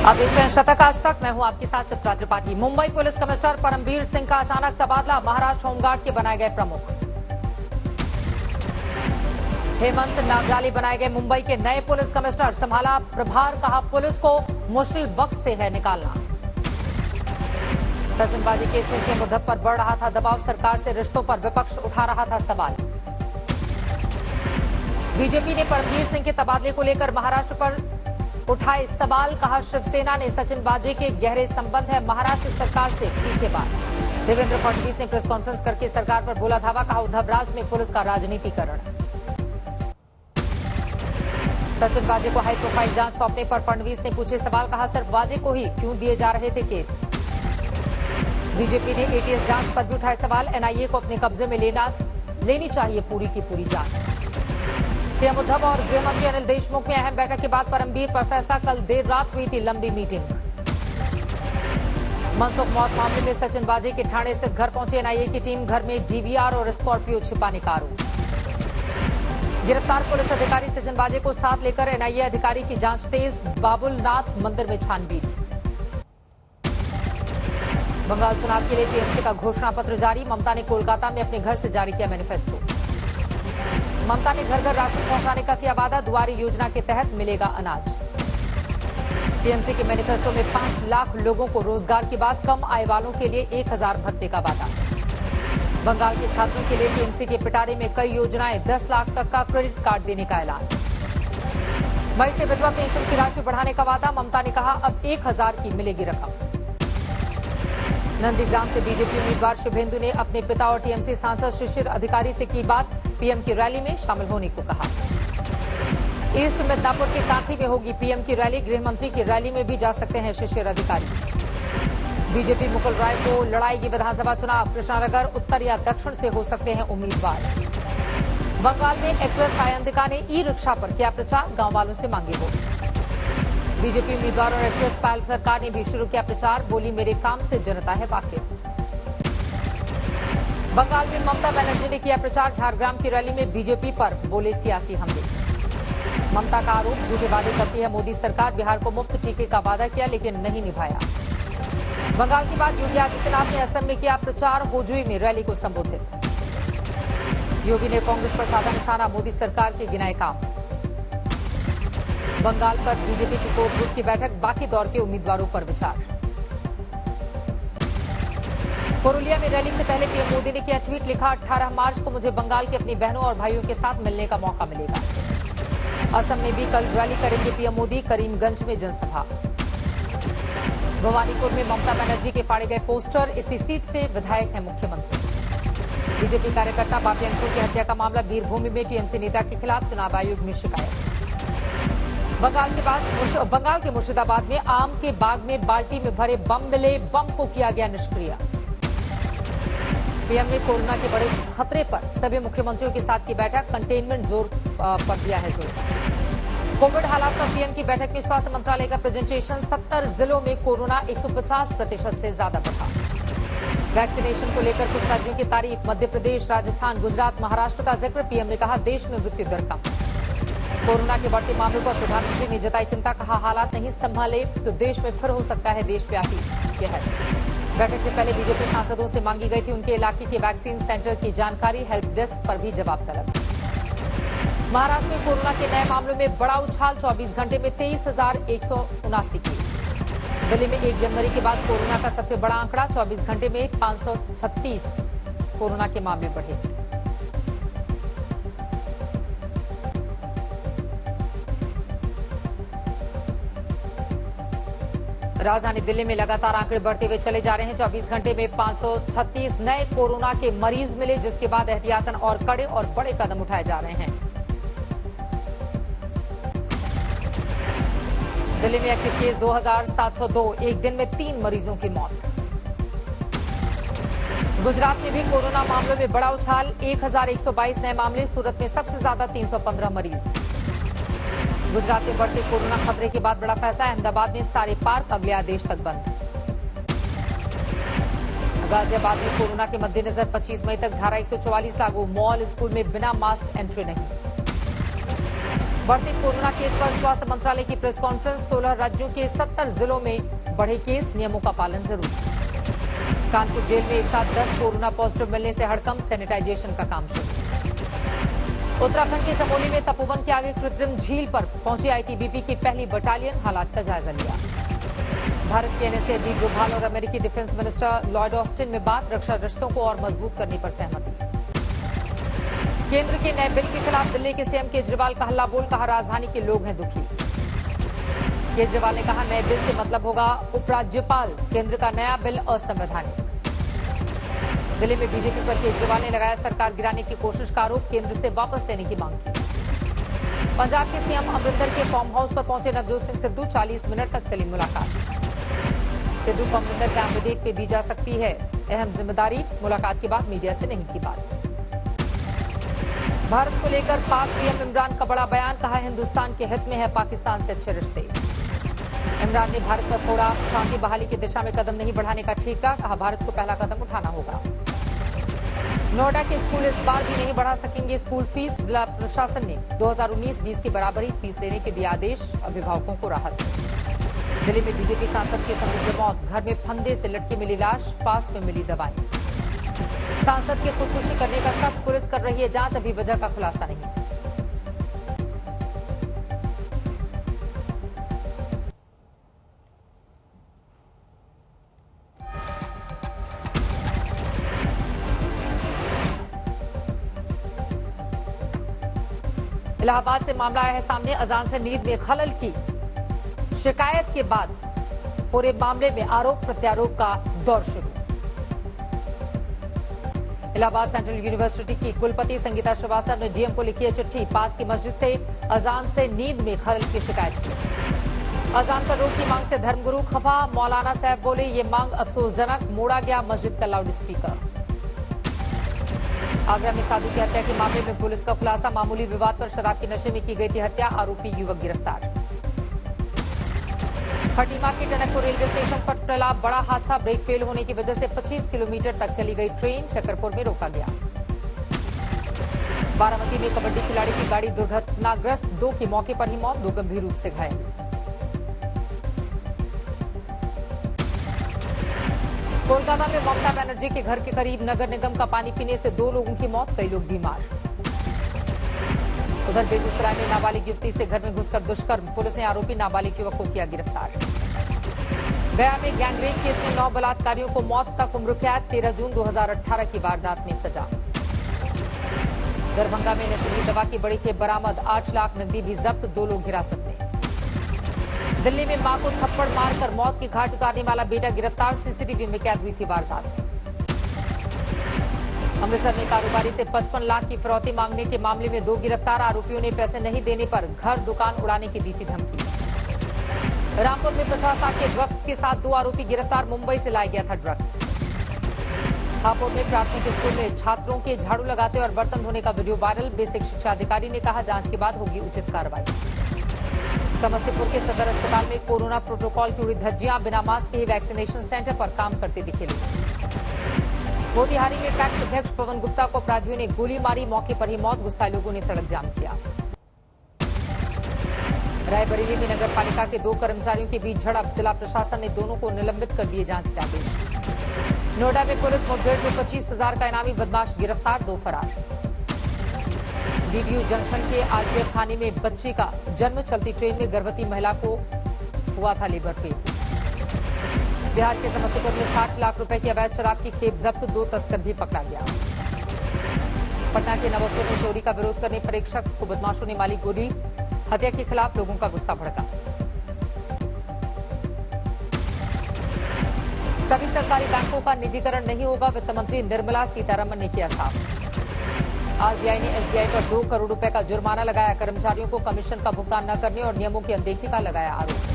आप देखते हैं शतक आज तक। मैं हूं आपके साथ चित्रा त्रिपाठी। मुंबई पुलिस कमिश्नर परमबीर सिंह का अचानक तबादला, महाराष्ट्र होमगार्ड के बनाए गए प्रमुख। हेमंत नागराली बनाए गए मुंबई के नए पुलिस कमिश्नर, संभाला प्रभार, कहा पुलिस को मुश्किल वक्त से है निकालना। सचिनबाजी केस में सीएम उद्धव पर बढ़ रहा था दबाव, सरकार से रिश्तों पर विपक्ष उठा रहा था सवाल। बीजेपी ने परमबीर सिंह के तबादले को लेकर महाराष्ट्र पर उठाए सवाल, कहा शिवसेना ने सचिनबाजी के गहरे संबंध है महाराष्ट्र सरकार से, तीखे बात। देवेंद्र फडणवीस ने प्रेस कॉन्फ्रेंस करके सरकार पर बोला धावा, कहा उद्धव राज में पुलिस का राजनीतिकरण। सचिनबाजी को हाई प्रोफाइल जांच सौंपने पर फडणवीस ने पूछे सवाल, कहा सिर्फ बाजी को ही क्यों दिए जा रहे थे केस। बीजेपी ने एटीएस जांच पर भी उठाए सवाल, एनआईए को अपने कब्जे में लेनी चाहिए पूरी की पूरी जांच। सीएम उद्धव और गृह मंत्री अनिल देशमुख में अहम बैठक के बाद परमबीर पर फैसला, कल देर रात हुई थी लंबी मीटिंग। मनसुख मौत मामले में सचिनबाजी के ठाणे स्थित घर पहुंची एनआईए की टीम, घर में डीवीआर और स्कॉर्पियो छिपाने का आरोप। गिरफ्तार पुलिस अधिकारी सचिनबाजी को साथ लेकर एनआईए अधिकारी की जांच तेज, बाबुलनाथ मंदिर में छानबीन। बंगाल चुनाव के लिए टीएमसी का घोषणा पत्र जारी, ममता ने कोलकाता में अपने घर से जारी किया मैनिफेस्टो। ममता ने घर घर राशन पहुंचाने का किया वादा, दुआरी योजना के तहत मिलेगा अनाज। टीएमसी के मैनिफेस्टो में 5 लाख लोगों को रोजगार की बात, कम आय वालों के लिए 1000 भत्ते का वादा। बंगाल के छात्रों के लिए टीएमसी के पिटारे में कई योजनाएं, 10 लाख तक का क्रेडिट कार्ड देने का ऐलान। मई से विधवा पेंशन की राशि बढ़ाने का वादा, ममता ने कहा अब 1000 की मिलेगी रकम। नंदीग्राम से बीजेपी उम्मीदवार शुभेंदु ने अपने पिता और टीएमसी सांसद शिशिर अधिकारी से की बात, पीएम की रैली में शामिल होने को कहा। ईस्ट मिदनापुर के कांठी में होगी पीएम की रैली, गृह मंत्री की रैली में भी जा सकते हैं शिशिर अधिकारी। बीजेपी मुकुल राय को लड़ाएगी विधानसभा चुनाव, कृष्णानगर उत्तर या दक्षिण से हो सकते हैं उम्मीदवार। बंगाल में एक्ट्रेस सायंतिका ने ई रिक्शा पर किया प्रचार, गांव वालों से मांगे वोट। बीजेपी उम्मीदवार और एक्ट्रेस पायल सरकार ने भी शुरू किया प्रचार, बोली मेरे काम से जनता है वाकिफ। बंगाल में ममता बनर्जी ने किया प्रचार, झारग्राम की रैली में बीजेपी पर बोले सियासी हमले। ममता का आरोप, झूठे वादे करती है मोदी सरकार, बिहार को मुफ्त टीके का वादा किया लेकिन नहीं निभाया। बंगाल के बाद योगी आदित्यनाथ ने असम में किया प्रचार, होजुई में रैली को संबोधित। योगी ने कांग्रेस पर साधा निशाना, मोदी सरकार के गिनाए काम। बंगाल पर बीजेपी की कोर ग्रुप की बैठक, बाकी दौर के उम्मीदवारों पर विचार। पुरुलिया में रैली से पहले पीएम मोदी ने किया ट्वीट, लिखा 18 मार्च को मुझे बंगाल के अपनी बहनों और भाइयों के साथ मिलने का मौका मिलेगा। असम में भी कल रैली करेंगे पीएम मोदी, करीमगंज में जनसभा। भवानीपुर में ममता बनर्जी के फाड़े गए पोस्टर, इसी सीट से विधायक हैं मुख्यमंत्री। बीजेपी कार्यकर्ता बापी अंकुर की हत्या का मामला, वीरभूमि में टीएमसी नेता के खिलाफ चुनाव आयोग में शिकायत। बंगाल के मुर्शिदाबाद में आम के बाग में बाल्टी में भरे बम मिले, बम को किया गया निष्क्रिय। पीएम ने कोरोना के बड़े खतरे पर सभी मुख्यमंत्रियों के साथ की बैठक, कंटेनमेंट जोर पर दिया है जोर। कोविड हालात पर पीएम की बैठक में स्वास्थ्य मंत्रालय का प्रेजेंटेशन, 70 जिलों में कोरोना 150% से ज्यादा बढ़ा। वैक्सीनेशन को लेकर कुछ राज्यों की तारीफ, मध्य प्रदेश, राजस्थान, गुजरात, महाराष्ट्र का जिक्र, पीएम ने कहा देश में मृत्यु दर कम। कोरोना के बढ़ते मामलों पर प्रधानमंत्री ने जताई चिंता, कहा हालात नहीं संभाले तो देश में फिर हो सकता है देशव्यापी कहर। बैठक से पहले बीजेपी सांसदों से मांगी गई थी उनके इलाके के वैक्सीन सेंटर की जानकारी, हेल्प डेस्क पर भी जवाब तलब। महाराष्ट्र में कोरोना के नए मामलों में बड़ा उछाल, 24 घंटे में 23,179 केस। दिल्ली में 1 जनवरी के बाद कोरोना का सबसे बड़ा आंकड़ा, 24 घंटे में 536 कोरोना के मामले बढ़े। राजधानी दिल्ली में लगातार आंकड़े बढ़ते हुए चले जा रहे हैं। 24 घंटे में 536 नए कोरोना के मरीज मिले, जिसके बाद एहतियातन और कड़े और बड़े कदम उठाए जा रहे हैं। दिल्ली में एक्टिव केस 2702, एक दिन में 3 मरीजों की मौत। गुजरात में भी कोरोना मामलों में बड़ा उछाल, 1122 नए मामले, सूरत में सबसे ज्यादा 315 मरीज। गुजरात में बढ़ते कोरोना खतरे के बाद बड़ा फैसला, अहमदाबाद में सारे पार्क अगले आदेश तक बंद। गाजियाबाद में कोरोना के मद्देनजर 25 मई तक धारा 144 लागू, मॉल स्कूल में बिना मास्क एंट्री नहीं। बढ़ते कोरोना केस पर स्वास्थ्य मंत्रालय की प्रेस कॉन्फ्रेंस। 16 राज्यों के 70 जिलों में बढ़े केस, नियमों का पालन जरूरी। कानपुर जेल में एक साथ 10 कोरोना पॉजिटिव मिलने से हड़कंप, सैनिटाइजेशन का काम शुरू। उत्तराखंड के चमोली में तपोवन के आगे कृत्रिम झील पर पहुंची आईटीबीपी की पहली बटालियन, हालात का जायजा लिया। भारत के एनएसए अजीत डोभाल और अमेरिकी डिफेंस मिनिस्टर लॉयड ऑस्टिन में बात, रक्षा रिश्तों को और मजबूत करने पर सहमति। केंद्र के नए बिल के खिलाफ दिल्ली के सीएम केजरीवाल का हल्ला बोल, कहा राजधानी के लोग हैं दुखी। केजरीवाल ने कहा नए बिल से मतलब होगा उपराज्यपाल, केंद्र का नया बिल असंवैधानिक। दिल्ली में बीजेपी पर केजरीवाल ने लगाया सरकार गिराने की कोशिश का आरोप, केंद्र से वापस लेने की मांग की। पंजाब के सीएम अमरिंदर के फार्म हाउस पर पहुंचे नवजोत सिंह सिद्धू, 40 मिनट तक चली मुलाकात। सिद्धू को अमरिंदर कैंडिडेट पे दी जा सकती है अहम जिम्मेदारी, मुलाकात के बाद मीडिया से नहीं की बात। भारत को लेकर पाक पीएम इमरान का बड़ा बयान, कहा हिंदुस्तान के हित में है पाकिस्तान से अच्छे रिश्ते। इमरान ने भारत पर थोड़ा शांति बहाली की दिशा में कदम नहीं बढ़ाने का ठीका, कहा भारत को पहला कदम उठाना होगा। नोएडा के स्कूल इस बार भी नहीं बढ़ा सकेंगे स्कूल फीस, जिला प्रशासन ने 2019-20 की बराबरी फीस लेने के दिए आदेश, अभिभावकों को राहत। दिल्ली में बीजेपी सांसद की समुद्र मौत, घर में फंदे से लटकी मिली लाश, पास में मिली दवाएं। सांसद के खुदकुशी करने का शक, पुलिस कर रही है जांच, अभी वजह का खुलासा नहीं। इलाहाबाद से मामला आया है सामने, अजान से नींद में खलल की शिकायत के बाद पूरे मामले में आरोप प्रत्यारोप का दौर शुरू। इलाहाबाद सेंट्रल यूनिवर्सिटी की कुलपति संगीता श्रीवास्तव ने डीएम को लिखी है चिट्ठी, पास की मस्जिद से अजान से नींद में खलल की शिकायत की। अजान पर रोक की मांग से धर्मगुरु खफा, मौलाना साहब बोले ये मांग अफसोसजनक, मोड़ा गया मस्जिद का लाउड स्पीकर। आगरा में साधु की हत्या के मामले में पुलिस का खुलासा, मामूली विवाद पर शराब के नशे में की गई थी हत्या, आरोपी युवक गिरफ्तार। खटीमा के टनकपुर रेलवे स्टेशन पर टला बड़ा हादसा, ब्रेक फेल होने की वजह से 25 किलोमीटर तक चली गई ट्रेन, चक्करपुर में रोका गया। बारामती में कबड्डी खिलाड़ी की गाड़ी दुर्घटनाग्रस्त, 2 की मौके पर ही मौत, 2 गंभीर रूप से घायल। कोलकाता में ममता बनर्जी के घर के करीब नगर निगम का पानी पीने से 2 लोगों की मौत, कई लोग बीमार। उधर बेगूसराय में नाबालिग युवती से घर में घुसकर दुष्कर्म, पुलिस ने आरोपी नाबालिग युवक को किया गिरफ्तार। गया में गैंगरेप केस में 9 बलात्कारियों को मौत तक उम्र कैद, 13 जून 2018 की वारदात में सजा। दरभंगा में नशीली दवा की बड़ी खेप बरामद, 8 लाख नकदी भी जब्त, 2 लोग हिरासत में। दिल्ली में मां को थप्पड़ मारकर मौत की घाट उतारने वाला बेटा गिरफ्तार, सीसीटीवी में कैद हुई थी वारदात। अमृतसर में कारोबारी से 55 लाख की फिरौती मांगने के मामले में 2 गिरफ्तार, आरोपियों ने पैसे नहीं देने पर घर दुकान उड़ाने की दी थी धमकी। रामपुर में 50 लाख के ड्रग्स के साथ 2 आरोपी गिरफ्तार, मुंबई से लाया गया था ड्रग्स। हापुड़ में प्राथमिक स्कूल में छात्रों के झाड़ू लगाते और बर्तन धोने का वीडियो वायरल, बेसिक शिक्षा अधिकारी ने कहा जांच के बाद होगी उचित कार्रवाई। समस्तीपुर के सदर अस्पताल में कोरोना प्रोटोकॉल की उड़ी धज्जियां, बिना मास्क के ही वैक्सीनेशन सेंटर पर काम करते दिखे लोग। मोतिहारी में पैक्स अध्यक्ष पवन गुप्ता को अपराधियों ने गोली मारी, मौके पर ही मौत, गुस्साए लोगों ने सड़क जाम किया। रायबरेली में नगर पालिका के 2 कर्मचारियों के बीच झड़प, जिला प्रशासन ने दोनों को निलंबित कर दिए जांच के आदेश। नोएडा में पुलिस मुठभेड़ में 25,000 का इनामी बदमाश गिरफ्तार, 2 फरार। डीडीयू जंक्शन के आरपीएफ थाने में बच्ची का जन्म, चलती ट्रेन में गर्भवती महिला को हुआ था लेबर पेन। बिहार के समस्तीपुर में 60 लाख रुपए की अवैध शराब की खेप जब्त, 2 तस्कर भी पकड़ा गया। पटना के नवपुर में चोरी का विरोध करने पर एक शख्स को बदमाशों ने मारी गोली, हत्या के खिलाफ लोगों का गुस्सा भड़का। सभी सरकारी बैंकों का निजीकरण नहीं होगा, वित्त मंत्री निर्मला सीतारमण ने किया साफ। आरबीआई ने एसबीआई पर 2 करोड़ रुपए का जुर्माना लगाया, कर्मचारियों को कमीशन का भुगतान न करने और नियमों की अनदेखी का लगाया आरोप।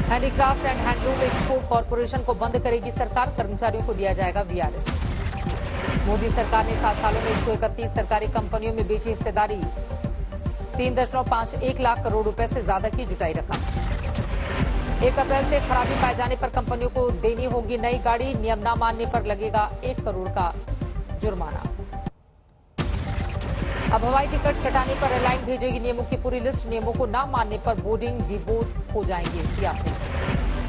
Handicraft and handloom export corporation को बंद करेगी सरकार, कर्मचारियों को दिया जाएगा वीआरएस। मोदी सरकार ने 7 सालों में 131 सरकारी कंपनियों में बेची हिस्सेदारी, 3.51 लाख करोड़ रुपए से ज्यादा की जुटाई रकम। 1 अप्रैल से खराबी पाए जाने पर कंपनियों को देनी होगी नई गाड़ी, नियम न मानने पर लगेगा 1 करोड़ का जुर्माना। अब हवाई टिकट कटाने पर एयरलाइन भेजेगी नियमों की पूरी लिस्ट। नियमों को न मानने पर बोर्डिंग डिबोर्ड हो जाएंगे यात्री।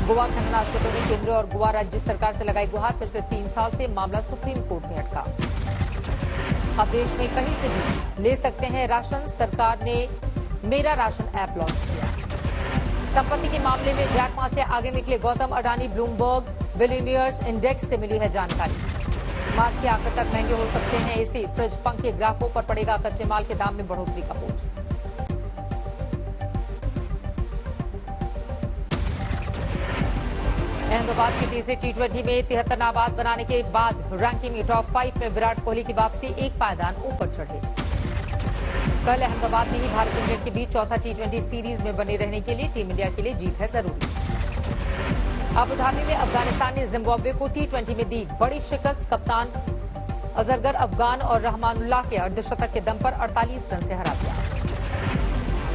गोवा खनन आश्रितों ने केंद्र और गोवा राज्य सरकार से लगाई गुहार। पिछले 3 साल से मामला सुप्रीम कोर्ट में अटका। अब देश में कहीं से भी ले सकते हैं राशन। सरकार ने मेरा राशन ऐप लॉन्च किया। संपत्ति के मामले में जैक मा से आगे निकले Gautam Adani. Bloomberg billionaires index से मिली है जानकारी। मार्च के आखिर तक महंगे हो सकते हैं एसी, फ्रिज, पंखे। ग्राहकों पर पड़ेगा कच्चे माल के दाम में बढ़ोतरी का बोझ। अहमदाबाद की तीसरी टी20 में 73 नाबाद बनाने के बाद रैंकिंग में टॉप 5 में विराट कोहली की वापसी। एक पायदान ऊपर चढ़े। कल अहमदाबाद में ही भारत इंग्लैंड के बीच चौथा टी20 सीरीज में बने रहने के लिए टीम इंडिया के लिए जीत है जरूरी। अबू धाबी में अफगानिस्तान ने जिम्बाब्वे को टी20 में दी बड़ी शिकस्त। कप्तान अजहर अफगान और रहमानुल्लाह के अर्धशतक के दम पर 48 रन से हरा दिया।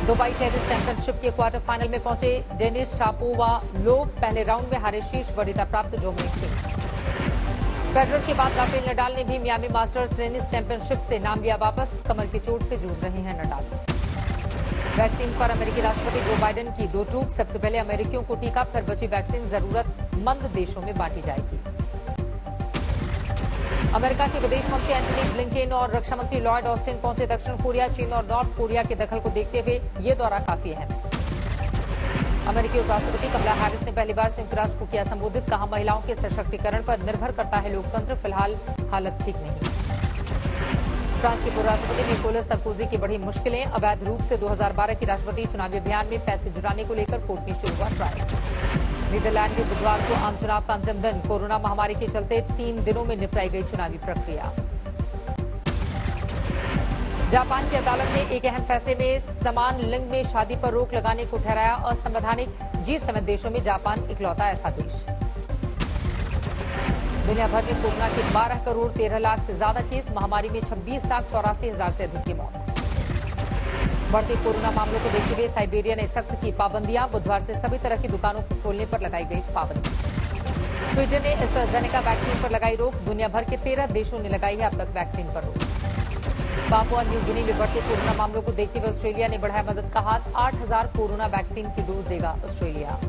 दुबई टेनिस चैंपियनशिप के क्वार्टर फाइनल में पहुंचे डेनिस शापोवालोव। पहले राउंड में हारे शीर्ष वरीयता प्राप्त डोमिनिक थीम। फेडरर के बाद राफेल नडाल ने भी मियामी मास्टर्स टेनिस चैंपियनशिप से नाम लिया वापस। कमर की चोट से जूझ रहे हैं नडाल। वैक्सीन पर अमेरिकी राष्ट्रपति जो बाइडेन की दो टूक। सबसे पहले अमेरिकियों को टीका, फिर बची वैक्सीन जरूरतमंद देशों में बांटी जाएगी। अमेरिका के विदेश मंत्री एंटनी ब्लिंकेन और रक्षा मंत्री लॉयड ऑस्टिन पहुंचे दक्षिण कोरिया। चीन और नॉर्थ कोरिया के दखल को देखते हुए ये दौरा काफी अहम है। अमेरिकी उपराष्ट्रपति कमला हैरिस ने पहली बार संयुक्त राष्ट्र को किया संबोधित। कहा, महिलाओं के सशक्तिकरण पर निर्भर करता है लोकतंत्र। फिलहाल हालत ठीक नहीं। फ्रांस के पूर्व राष्ट्रपति निकोलस सरकोजी की बढ़ी मुश्किलें। अवैध रूप से 2012 की राष्ट्रपति चुनावी अभियान में पैसे जुटाने को लेकर कोर्ट में शुरू हुआ ट्रायल। नीदरलैंड में बुधवार को आम चुनाव का अंतिम दिन। कोरोना महामारी के चलते 3 दिनों में निपटाई गई चुनावी प्रक्रिया। जापान की अदालत ने एक अहम फैसले में समान लिंग में शादी पर रोक लगाने को ठहराया असंवैधानिक। G7 देशों में जापान इकलौता ऐसा देश। दुनिया भर में कोरोना के 12 करोड़ 13 लाख से ज्यादा केस। महामारी में 26,84,000 से अधिक की मौत। बढ़ते कोरोना मामलों को देखते हुए साइबेरिया ने सख्त की पाबंदियां। बुधवार से सभी तरह की दुकानों को खोलने पर लगाई गई पाबंदी। स्वीडन ने एस्ट्राजेनेका वैक्सीन पर लगाई रोक। दुनिया भर के 13 देशों ने लगाई है अब तक वैक्सीन पर रोक। पापुआ न्यू गिनी में बढ़ते कोरोना मामलों को देखते हुए ऑस्ट्रेलिया ने बढ़ाया मदद का हाथ। 8,000 कोरोना वैक्सीन की डोज देगा ऑस्ट्रेलिया।